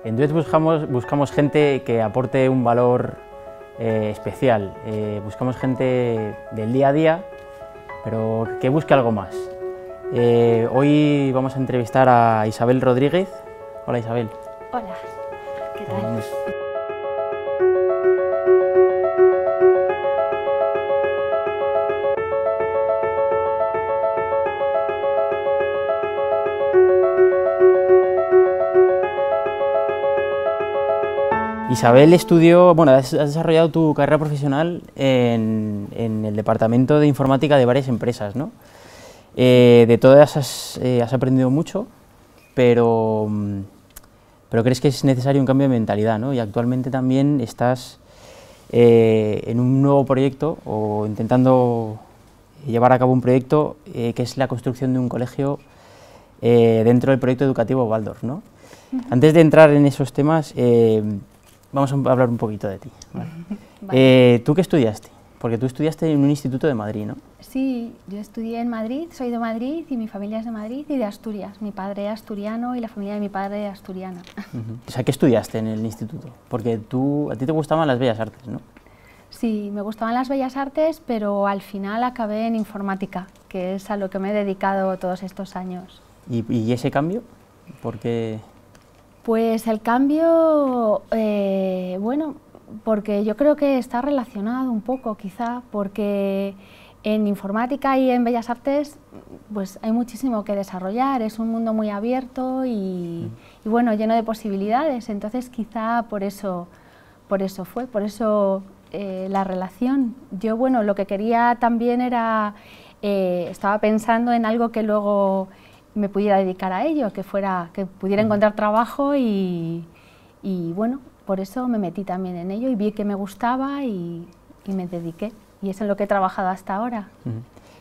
En Duet buscamos gente que aporte un valor especial, buscamos gente del día a día, pero que busque algo más. Hoy vamos a entrevistar a Isabel Rodríguez. Hola Isabel. Hola, ¿qué tal? Isabel estudió, bueno, has desarrollado tu carrera profesional en el departamento de informática de varias empresas, ¿no? De todas has aprendido mucho, pero crees que es necesario un cambio de mentalidad, ¿no? Y actualmente también estás en un nuevo proyecto o intentando llevar a cabo un proyecto que es la construcción de un colegio dentro del proyecto educativo Waldorf, ¿no? Antes de entrar en esos temas, vamos a hablar un poquito de ti. ¿Vale? Vale. ¿Tú qué estudiaste? Porque tú estudiaste en un instituto de Madrid, ¿no? Sí, yo estudié en Madrid, soy de Madrid y mi familia es de Madrid y de Asturias. Mi padre es asturiano y la familia de mi padre es asturiana. O sea, ¿qué estudiaste en el instituto? Porque a ti te gustaban las bellas artes, ¿no? Sí, me gustaban las bellas artes, pero al final acabé en informática, que es a lo que me he dedicado todos estos años. ¿Y ese cambio? ¿Por qué? Pues el cambio, bueno, porque yo creo que está relacionado un poco, quizá, porque en informática y en bellas artes pues hay muchísimo que desarrollar, es un mundo muy abierto y bueno, lleno de posibilidades, entonces quizá por eso la relación. Yo, bueno, lo que quería también era, estaba pensando en algo que luego me pudiera dedicar a ello, que pudiera encontrar trabajo y bueno, por eso me metí también en ello y vi que me gustaba y me dediqué. Y es en lo que he trabajado hasta ahora.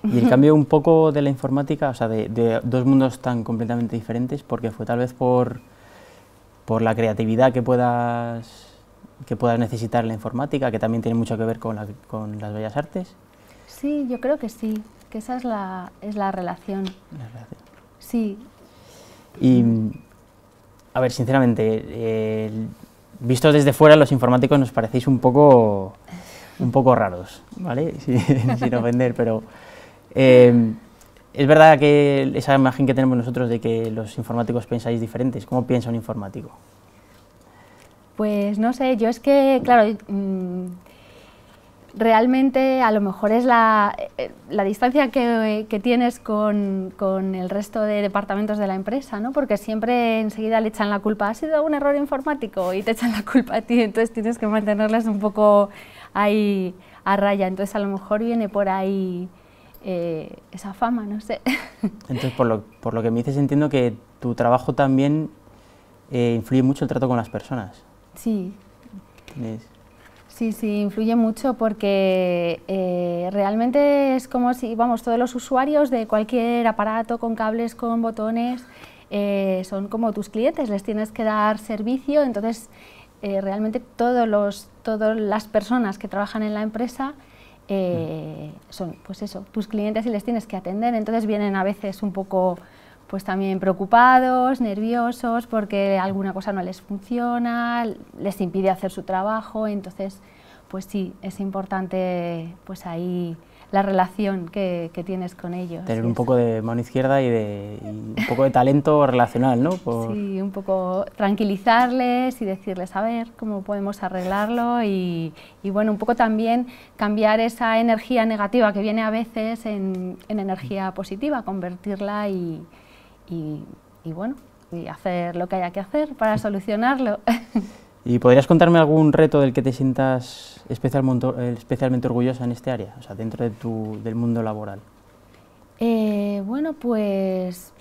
Y el cambio un poco de la informática, o sea, de dos mundos tan completamente diferentes, porque fue tal vez por la creatividad que puedas necesitar en la informática, que también tiene mucho que ver con las bellas artes. Sí, yo creo que sí, que esa es la relación. La relación. Sí. Y, a ver, sinceramente, vistos desde fuera, los informáticos nos parecéis un poco raros, ¿vale? Sin ofender, pero es verdad que esa imagen que tenemos nosotros de que los informáticos pensáis diferentes. ¿Cómo piensa un informático? Pues no sé, yo es que, claro, realmente a lo mejor es la distancia que tienes con el resto de departamentos de la empresa, ¿no? Porque siempre enseguida le echan la culpa, ha sido un error informático y te echan la culpa a ti, entonces tienes que mantenerles un poco ahí a raya, entonces a lo mejor viene por ahí esa fama, no sé. Entonces, por lo que me dices, entiendo que tu trabajo también influye mucho el trato con las personas. Sí. Sí, influye mucho porque realmente es como si, vamos, todos los usuarios de cualquier aparato con cables, con botones, son como tus clientes, les tienes que dar servicio, entonces realmente todas las personas que trabajan en la empresa son, pues eso, tus clientes y les tienes que atender, entonces vienen a veces un poco pues también preocupados, nerviosos, porque alguna cosa no les funciona, les impide hacer su trabajo, entonces pues sí, es importante pues ahí la relación que tienes con ellos. Tener un poco de mano izquierda y un poco de talento relacional, ¿no? Sí, un poco tranquilizarles y decirles a ver cómo podemos arreglarlo y bueno, un poco también cambiar esa energía negativa que viene a veces en energía positiva, convertirla y bueno, y hacer lo que haya que hacer para solucionarlo. ¿Y podrías contarme algún reto del que te sientas especialmente orgullosa en este área, o sea, dentro del mundo laboral? Bueno, pues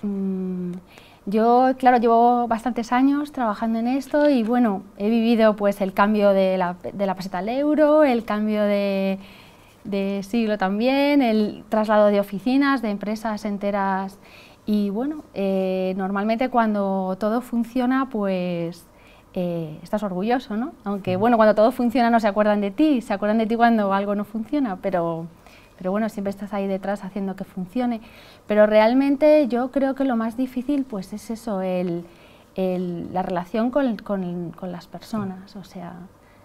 yo, claro, llevo bastantes años trabajando en esto y bueno, he vivido pues el cambio de la peseta al euro, el cambio de siglo también, el traslado de oficinas, de empresas enteras. Y bueno, normalmente cuando todo funciona, pues estás orgulloso, ¿no? Aunque bueno, cuando todo funciona no se acuerdan de ti, se acuerdan de ti cuando algo no funciona, pero bueno, siempre estás ahí detrás haciendo que funcione. Pero realmente yo creo que lo más difícil pues es eso, el la relación con las personas, o sea,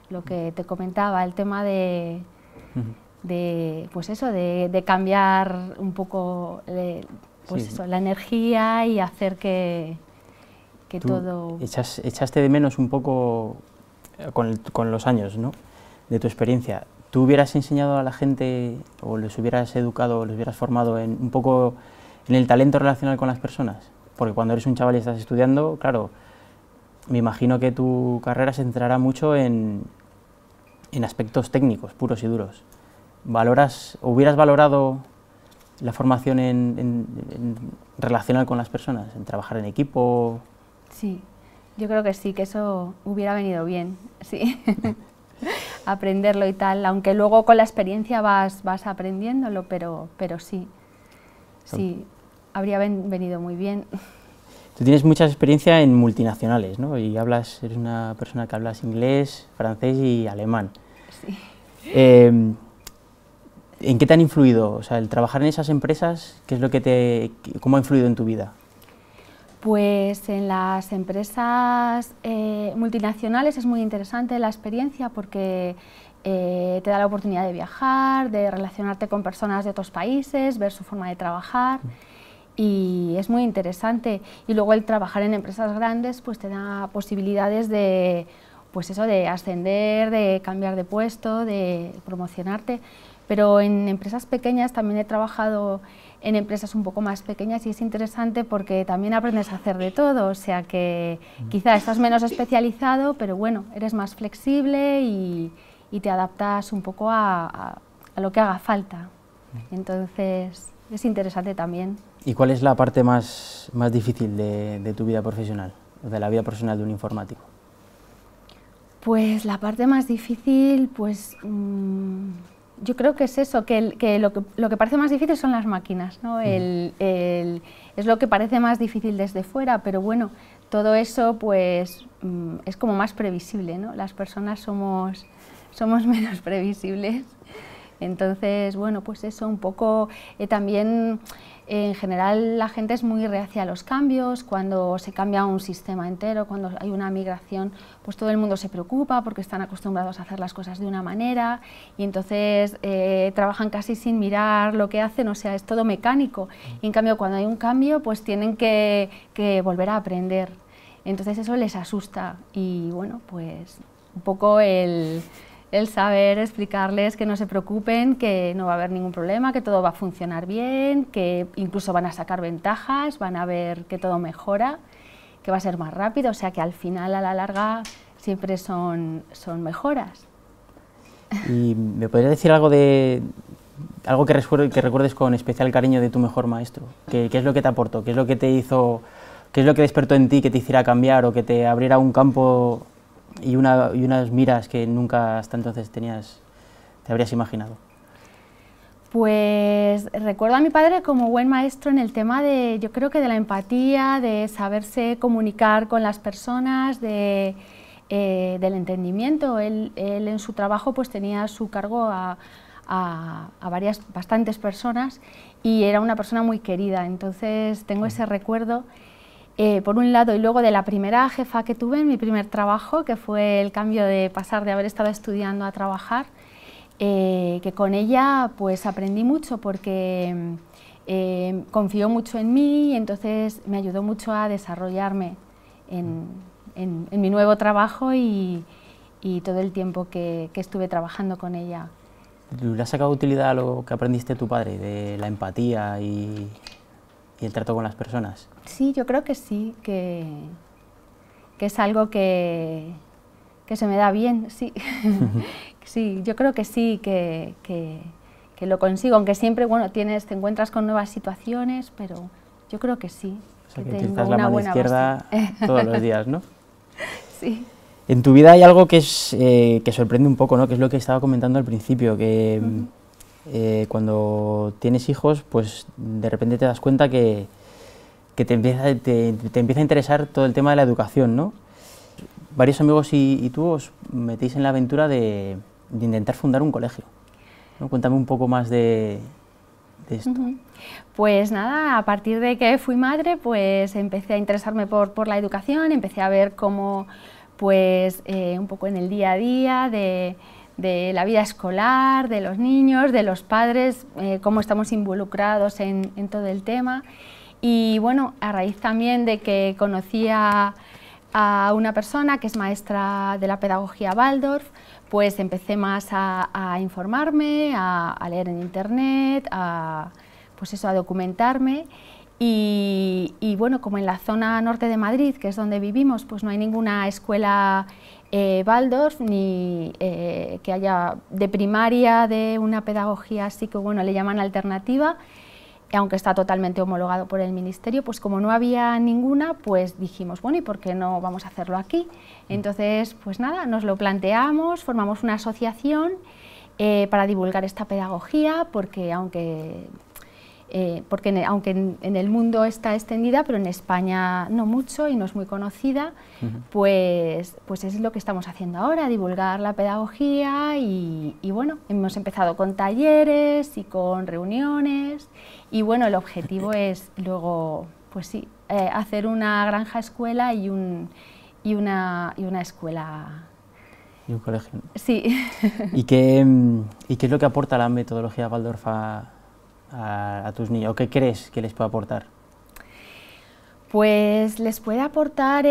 lo que te comentaba, el tema pues eso, de cambiar un poco pues eso, la energía y hacer que todo... Echaste de menos un poco con los años, ¿no?, de tu experiencia. ¿Tú hubieras enseñado a la gente o les hubieras educado o les hubieras formado un poco en el talento relacional con las personas? Porque cuando eres un chaval y estás estudiando, claro, me imagino que tu carrera se centrará mucho en aspectos técnicos, puros y duros. ¿Hubieras valorado la formación en relacional con las personas, en trabajar en equipo? Sí, yo creo que sí, que eso hubiera venido bien, sí. Aprenderlo y tal, aunque luego con la experiencia vas aprendiéndolo, pero sí, habría venido muy bien. Tú tienes mucha experiencia en multinacionales, ¿no? Y eres una persona que hablas inglés, francés y alemán. Sí. ¿En qué te han influido? O sea, el trabajar en esas empresas, ¿cómo ha influido en tu vida? Pues en las empresas multinacionales es muy interesante la experiencia porque te da la oportunidad de viajar, de relacionarte con personas de otros países, ver su forma de trabajar y es muy interesante. Y luego el trabajar en empresas grandes pues te da posibilidades de, pues eso, de ascender, de cambiar de puesto, de promocionarte. Pero en empresas pequeñas también he trabajado en empresas un poco más pequeñas y es interesante porque también aprendes a hacer de todo, o sea que quizá estás menos especializado, pero bueno, eres más flexible y te adaptas un poco a lo que haga falta. Entonces es interesante también. ¿Y cuál es la parte más difícil de tu vida profesional, de la vida profesional de un informático? Pues la parte más difícil, pues yo creo que es eso, que lo que parece más difícil son las máquinas, ¿no? Es lo que parece más difícil desde fuera, pero bueno, todo eso pues es como más previsible, ¿no? Las personas somos menos previsibles. Entonces, bueno, pues eso un poco también, en general la gente es muy reacia a los cambios, cuando se cambia un sistema entero, cuando hay una migración, pues todo el mundo se preocupa porque están acostumbrados a hacer las cosas de una manera y entonces trabajan casi sin mirar lo que hacen, o sea, es todo mecánico. Y en cambio, cuando hay un cambio, pues tienen que volver a aprender. Entonces eso les asusta y bueno, pues un poco el saber explicarles que no se preocupen, que no va a haber ningún problema, que todo va a funcionar bien, que incluso van a sacar ventajas, van a ver que todo mejora, que va a ser más rápido, o sea que al final, a la larga, siempre son mejoras. ¿Y me podrías decir algo que recuerdes con especial cariño de tu mejor maestro? ¿Qué es lo que te aportó? ¿Qué es lo que te hizo, qué es lo que despertó en ti que te hiciera cambiar o que te abriera un campo y unas miras que nunca hasta entonces te habrías imaginado? Pues recuerdo a mi padre como buen maestro en el tema yo creo que de la empatía, de saberse comunicar con las personas, del entendimiento. Él en su trabajo pues tenía a su cargo a bastantes personas y era una persona muy querida, entonces tengo ese recuerdo. Por un lado, y luego de la primera jefa que tuve en mi primer trabajo, que fue el cambio de pasar de haber estado estudiando a trabajar, que con ella pues aprendí mucho porque confió mucho en mí y entonces me ayudó mucho a desarrollarme en mi nuevo trabajo y todo el tiempo que estuve trabajando con ella. ¿Le has sacado utilidad a lo que aprendiste de tu padre, de la empatía y el trato con las personas? Sí, yo creo que sí, que es algo que se me da bien, sí. Sí, yo creo que sí, que lo consigo, aunque siempre, bueno, te encuentras con nuevas situaciones, pero yo creo que sí. O sea, que utilizas la mano izquierda todos los días, ¿no? Sí. En tu vida hay algo que sorprende un poco, ¿no? Que es lo que estaba comentando al principio, que cuando tienes hijos, pues de repente te das cuenta que te empieza a interesar todo el tema de la educación, ¿no? Varios amigos y tú os metéis en la aventura de intentar fundar un colegio, ¿no? Cuéntame un poco más de de esto? Pues nada, a partir de que fui madre, pues empecé a interesarme por la educación, empecé a ver cómo, pues un poco en el día a día de la vida escolar, de los niños, de los padres, cómo estamos involucrados en todo el tema. Y bueno, a raíz también de que conocí a una persona que es maestra de la pedagogía Waldorf, pues empecé más a informarme, a leer en internet, pues eso, a documentarme. Y bueno, como en la zona norte de Madrid, que es donde vivimos, pues no hay ninguna escuela Waldorf, ni que haya de primaria de una pedagogía así que bueno, le llaman alternativa, aunque está totalmente homologado por el Ministerio, pues como no había ninguna, pues dijimos, bueno, ¿y por qué no vamos a hacerlo aquí? Entonces, pues nada, nos lo planteamos, formamos una asociación para divulgar esta pedagogía, porque aunque en el mundo está extendida, pero en España no mucho y no es muy conocida, pues es lo que estamos haciendo ahora, divulgar la pedagogía y bueno, hemos empezado con talleres y con reuniones y bueno, el objetivo es luego, pues sí, hacer una granja escuela y una escuela. Y un colegio. Sí. ¿Y qué es lo que aporta la metodología Waldorf a tus niños? ¿O qué crees que les puede aportar? Pues les puede aportar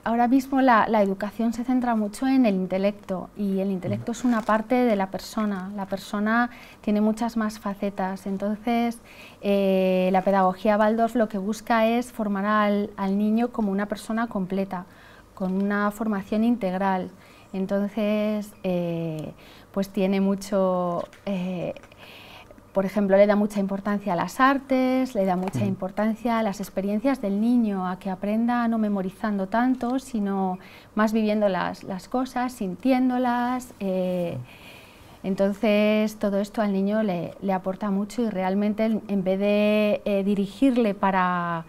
ahora mismo la educación se centra mucho en el intelecto y el intelecto es una parte de la persona tiene muchas más facetas, entonces la pedagogía Waldorf lo que busca es formar al niño como una persona completa, con una formación integral, entonces pues tiene mucho, por ejemplo, le da mucha importancia a las artes, le da mucha importancia a las experiencias del niño, a que aprenda no memorizando tanto, sino más viviendo las cosas, sintiéndolas. Entonces, todo esto al niño le aporta mucho y realmente en vez de dirigirle para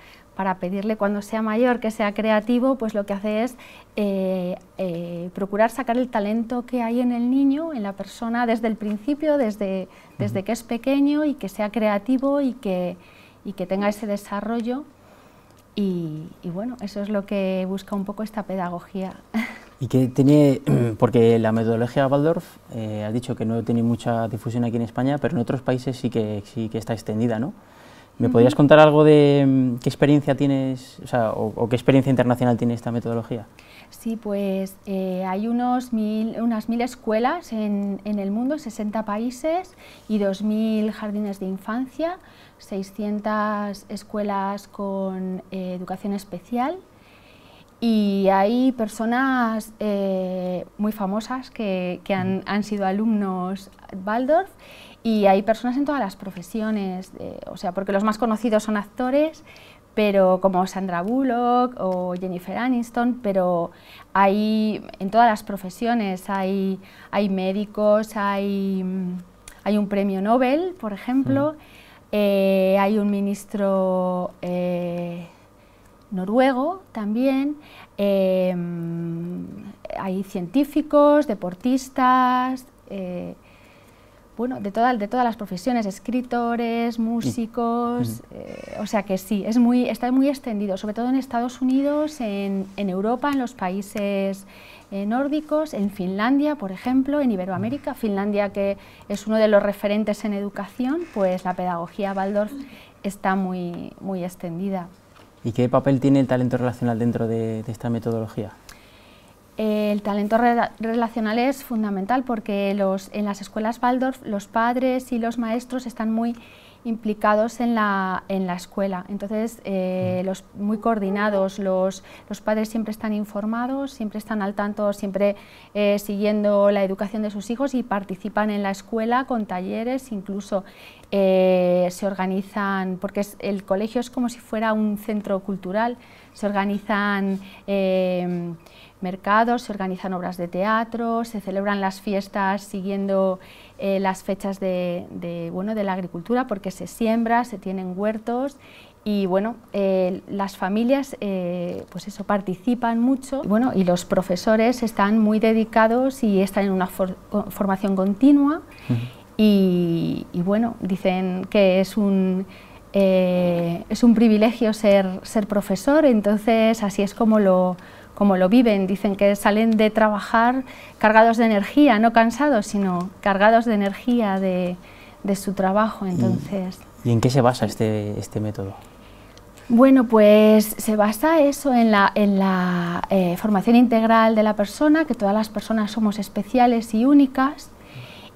pedirle cuando sea mayor que sea creativo, pues lo que hace es procurar sacar el talento que hay en el niño, en la persona, desde el principio, desde que es pequeño y que sea creativo y que tenga ese desarrollo. Y bueno, eso es lo que busca un poco esta pedagogía. Y que tiene, porque la metodología Waldorf, has dicho que no tiene mucha difusión aquí en España, pero en otros países sí que está extendida, ¿no? ¿Me podrías contar algo de qué experiencia tienes, o qué experiencia internacional tiene esta metodología? Sí, pues hay unas 1000 escuelas en el mundo, 60 países y 2000 jardines de infancia, 600 escuelas con educación especial y hay personas muy famosas que han sido alumnos Waldorf. Y hay personas en todas las profesiones, porque los más conocidos son actores, pero como Sandra Bullock o Jennifer Aniston, pero hay en todas las profesiones, hay médicos, hay un premio Nobel, por ejemplo, hay un ministro noruego también, hay científicos, deportistas, bueno, de todas las profesiones, escritores, músicos, o sea que sí, está muy extendido, sobre todo en Estados Unidos, en Europa, en los países nórdicos, en Finlandia, por ejemplo, en Iberoamérica, Finlandia que es uno de los referentes en educación, pues la pedagogía Waldorf está muy extendida. ¿Y qué papel tiene el talento relacional dentro de esta metodología? El talento relacional es fundamental porque en las escuelas Waldorf los padres y los maestros están muy implicados en la escuela, entonces muy coordinados, los padres siempre están informados, siempre están al tanto, siempre siguiendo la educación de sus hijos y participan en la escuela con talleres, incluso se organizan, porque el colegio es como si fuera un centro cultural, se organizan mercados, se organizan obras de teatro, se celebran las fiestas siguiendo las fechas de la agricultura, porque se siembra, se tienen huertos y bueno, las familias pues eso, participan mucho y los profesores están muy dedicados y están en una formación continua y bueno, dicen que es un privilegio ser profesor, entonces así es como lo viven. Dicen que salen de trabajar cargados de energía, no cansados, sino cargados de energía de su trabajo. Entonces, ¿Y en qué se basa este método? Bueno, pues se basa eso en la formación integral de la persona, que todas las personas somos especiales y únicas,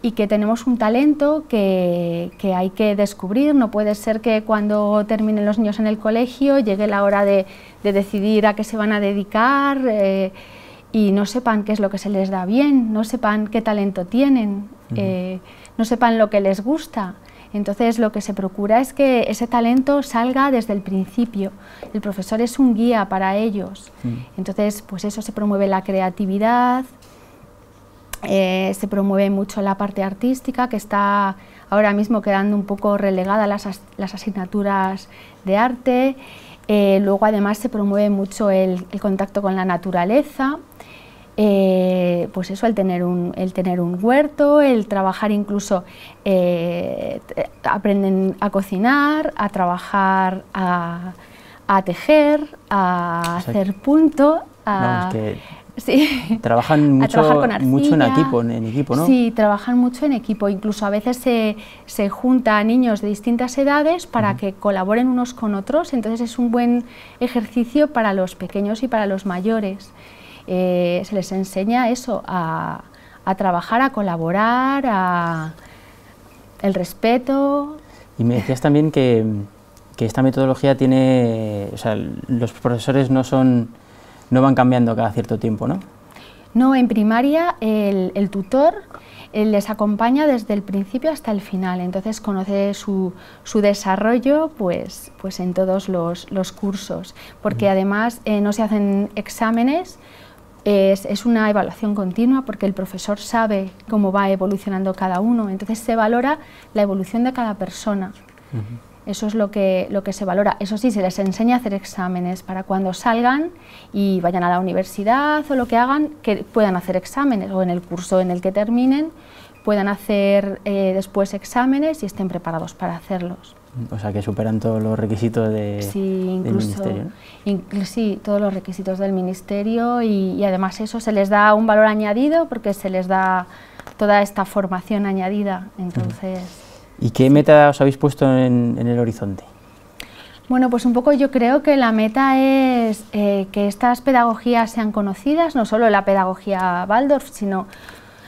y que tenemos un talento que hay que descubrir. No puede ser que cuando terminen los niños en el colegio llegue la hora de decidir a qué se van a dedicar y no sepan qué es lo que se les da bien, no sepan qué talento tienen, no sepan lo que les gusta. Entonces lo que se procura es que ese talento salga desde el principio. El profesor es un guía para ellos. Entonces, pues eso, se promueve la creatividad, se promueve mucho la parte artística, que está ahora mismo quedando un poco relegada a las asignaturas de arte. Luego además se promueve mucho el contacto con la naturaleza, pues eso, el tener un huerto, el trabajar incluso, aprenden a cocinar, a trabajar, a tejer, a hacer punto, sí. Trabajan mucho en equipo, ¿no? Sí, trabajan mucho en equipo, incluso a veces se juntan niños de distintas edades para que colaboren unos con otros, entonces es un buen ejercicio para los pequeños y para los mayores. Se les enseña eso, a trabajar, a colaborar, el respeto. Y me decías también que esta metodología tiene, o sea, los profesores no van cambiando cada cierto tiempo, ¿no? No, en primaria el tutor les acompaña desde el principio hasta el final, entonces conoce su desarrollo pues en todos los cursos, porque además no se hacen exámenes, es una evaluación continua, porque el profesor sabe cómo va evolucionando cada uno, entonces se valora la evolución de cada persona. Eso es lo que se valora. Eso sí, se les enseña a hacer exámenes para cuando salgan y vayan a la universidad o lo que hagan, que puedan hacer exámenes, o en el curso en el que terminen puedan hacer después exámenes y estén preparados para hacerlos. O sea, que superan todos los requisitos del Ministerio, ¿no? Sí, todos los requisitos del Ministerio y además eso se les da un valor añadido porque se les da toda esta formación añadida, entonces... ¿Y qué meta os habéis puesto en el horizonte? Bueno, pues un poco yo creo que la meta es que estas pedagogías sean conocidas, no solo la pedagogía Waldorf, sino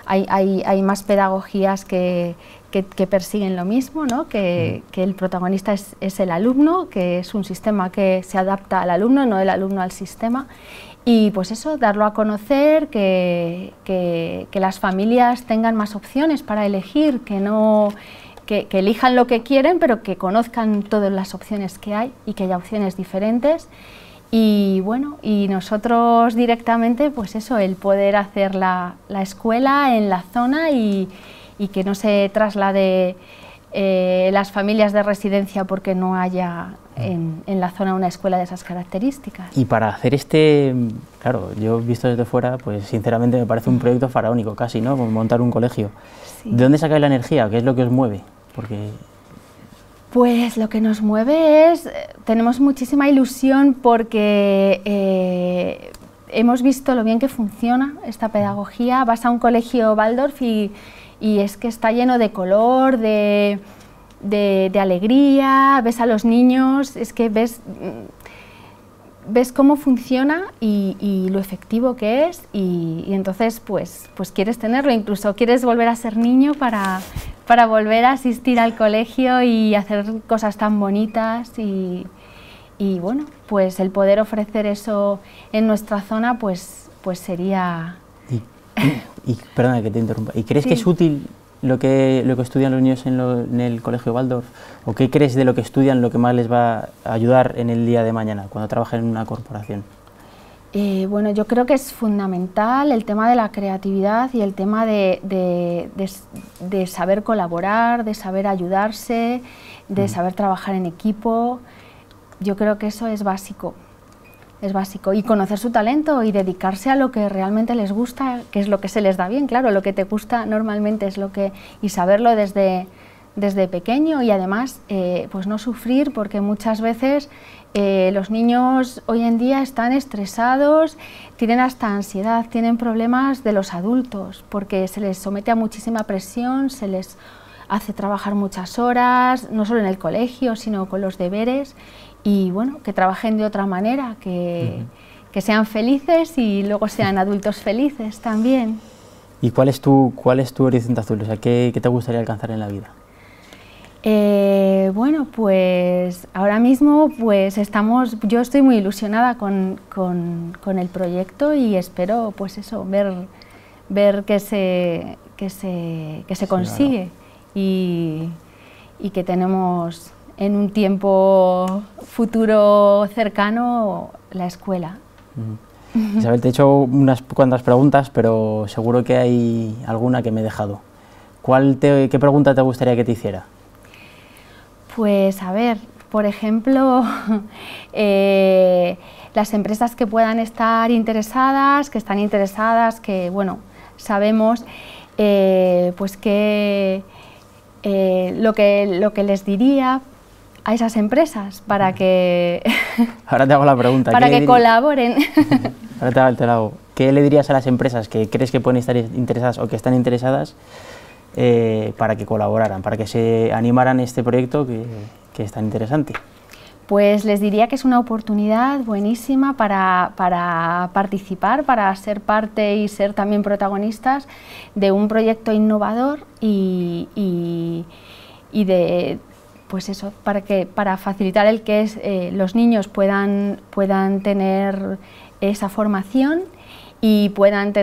hay más pedagogías que persiguen lo mismo, ¿no? Que el protagonista es el alumno, que es un sistema que se adapta al alumno, no el alumno al sistema. Y pues eso, darlo a conocer, que las familias tengan más opciones para elegir, que elijan lo que quieren, pero que conozcan todas las opciones que hay y que haya opciones diferentes. Y bueno, y nosotros directamente, pues eso, el poder hacer la escuela en la zona y que no se traslade las familias de residencia porque no haya en la zona una escuela de esas características. Y para hacer claro, yo visto desde fuera, pues sinceramente me parece un proyecto faraónico casi, ¿no? Como montar un colegio. Sí. ¿De dónde sacáis la energía? ¿Qué es lo que os mueve? Pues lo que nos mueve tenemos muchísima ilusión porque hemos visto lo bien que funciona esta pedagogía. Vas a un colegio Waldorf y es que está lleno de color, de alegría, ves a los niños, es que ves cómo funciona y lo efectivo que es y entonces pues quieres tenerlo, incluso quieres volver a ser niño para volver a asistir al colegio y hacer cosas tan bonitas y bueno, pues el poder ofrecer eso en nuestra zona pues sería... Perdona que te interrumpa, ¿y crees que es útil lo que estudian los niños en el colegio Waldorf? ¿O qué crees de lo que estudian lo que más les va a ayudar en el día de mañana, cuando trabajen en una corporación? Bueno, yo creo que es fundamental el tema de la creatividad y el tema de saber colaborar, de saber ayudarse, de saber trabajar en equipo. Yo creo que eso es básico. es básico. Y conocer su talento y dedicarse a lo que realmente les gusta, que es lo que se les da bien, claro, lo que te gusta normalmente es lo que... y saberlo desde pequeño y además pues no sufrir, porque muchas veces los niños hoy en día están estresados, tienen hasta ansiedad, tienen problemas de los adultos, porque se les somete a muchísima presión, se les hace trabajar muchas horas, no solo en el colegio, sino con los deberes, y bueno, que trabajen de otra manera, que sean felices y luego sean adultos felices también. ¿Y cuál es tu horizonte azul? O sea, ¿qué te gustaría alcanzar en la vida? Bueno, pues ahora mismo pues yo estoy muy ilusionada con el proyecto y espero pues eso, ver que se consigue, y que tenemos en un tiempo futuro cercano la escuela. Isabel, te he hecho unas cuantas preguntas, pero seguro que hay alguna que me he dejado. ¿Qué pregunta te gustaría que te hiciera? Pues a ver, por ejemplo, las empresas que puedan estar interesadas, que bueno, sabemos pues que lo que les diría a esas empresas para que ahora te hago la pregunta. para que colaboren. Ahora te la hago. ¿Qué le dirías a las empresas que crees que pueden estar interesadas o que están interesadas para que colaboraran, para que se animaran este proyecto que es tan interesante? Pues les diría que es una oportunidad buenísima para participar, para ser parte y ser también protagonistas de un proyecto innovador y de, pues eso, para facilitar el que los niños puedan tener esa formación y puedan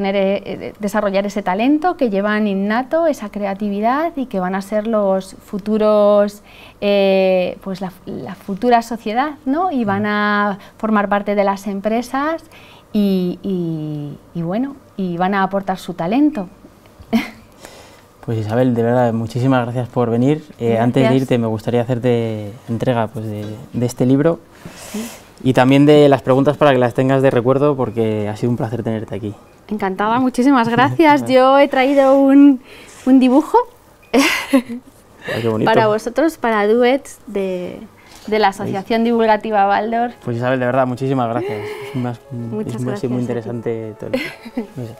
desarrollar ese talento que llevan innato, esa creatividad, y que van a ser los futuros, pues la futura sociedad, ¿no? Y van a formar parte de las empresas y bueno, y van a aportar su talento. Pues Isabel, de verdad, muchísimas gracias por venir. Antes de irte me gustaría hacerte entrega pues, de este libro. Sí. Y también de las preguntas para que las tengas de recuerdo, porque ha sido un placer tenerte aquí. Encantada, muchísimas gracias. Yo he traído un dibujo para vosotros, para Duets, de la Asociación Divulgativa Waldorf. Pues Isabel, de verdad, muchísimas gracias. Muchas gracias. Muy interesante todo esto.